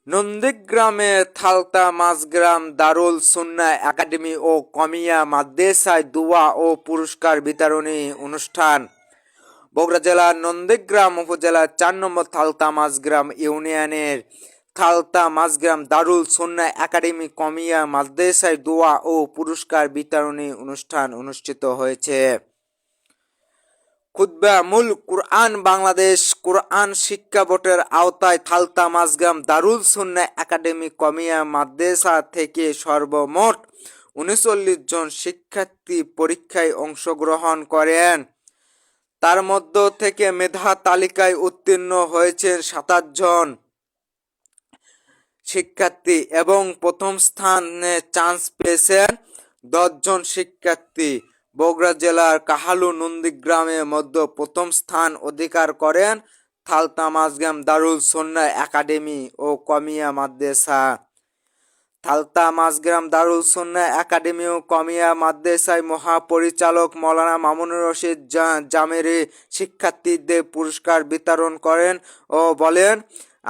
নন্দীগ্রামে থালতা মাঝগ্রাম দারুল সুন্নাহ একাডেমি ও কমিয়া মাদ্রাসায় দোয়া ও পুরস্কার বিতরণী অনুষ্ঠান। বগুড়া জেলার নন্দীগ্রাম উপজেলার ৪ নম্বর থালতা মাঝগ্রাম ইউনিয়নের থালতা মাঝগ্রাম দারুল সুন্নাহ একাডেমি কমিয়া মাদ্রাসায় দোয়া ও পুরস্কার বিতরণী অনুষ্ঠান অনুষ্ঠিত হয়েছে। খুতবা মূল কুরআন বাংলাদেশ কুরআন শিক্ষা বোর্ডের আওতায় থালতা মাঝগ্রাম দারুল সুন্নাহ একাডেমি কমিয়া মাদ্রাসা থেকে সর্বমোট ৩৯ জন শিক্ষার্থী পরীক্ষায় অংশগ্রহণ করেন। তার মধ্য থেকে মেধা তালিকায় উত্তীর্ণ হয়েছেন ২৭ জন শিক্ষার্থী এবং প্রথম স্থানে চান্স পেয়েছেন ১০ জন শিক্ষার্থী। বগুড়া জেলার কাহালু নন্দীগ্রামের মধ্যে প্রথম স্থান অধিকার করেন থালতা মাঝগ্রাম দারুল সুন্নাহ একাডেমি ও কমিয়া মাদ্রাসা। থালতা মাঝগ্রাম দারুল সুন্নাহ একাডেমি ও কমিয়া মাদ্রাসায় মহাপরিচালক মাওলানা মামুনুর রশিদ জামেরী শিক্ষার্থীদের পুরস্কার বিতরণ করেন ও বলেন,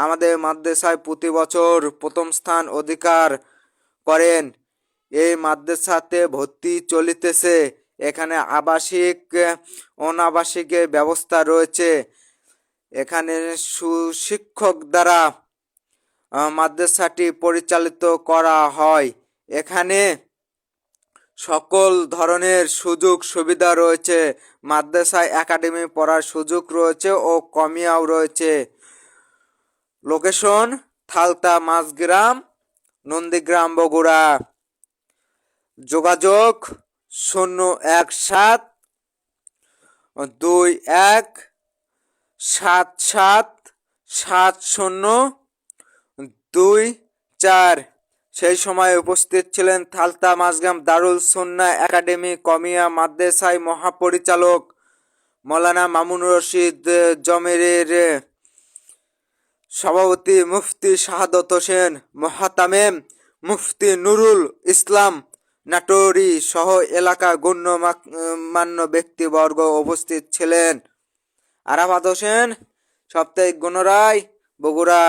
আমাদের মাদ্রাসায় প্রতি বছর প্রথম স্থান অধিকার করেন। এই মাদ্রাসাতে ভর্তি চলিতেছে। এখানে আবাসিক অনাবাসিকের ব্যবস্থা রয়েছে। এখানে সুশিক্ষক দ্বারা মাদ্রাসাটি পরিচালিত করা হয়। এখানে সকল ধরনের সুযোগ সুবিধা রয়েছে। মাদ্রাসায় একাডেমি পড়ার সুযোগ রয়েছে ও কমিয়াও রয়েছে। লোকেশন থালতা মাঝগ্রাম, নন্দীগ্রাম, বগুড়া। যোগাযোগ ০১৭ ২১ ৭৭ ৭০২৪। সেই সময় উপস্থিত ছিলেন থালতা মাঝগ্রাম দারুল সুন্নাহ একাডেমি কমিয়া মাদ্রাসায় মহাপরিচালক মাওলানা মামুনুর রশিদ জামেরীর সভাপতি মুফতি শাহাদত হোসেন মোহতামেম, মুফতি নুরুল ইসলাম নাটোরী সহ এলাকা গণ্যমান্য ব্যক্তিবর্গ উপস্থিত ছিলেন। আরাফাত হোসেন, সাপ্তাহিক গণরায়, বগুড়া।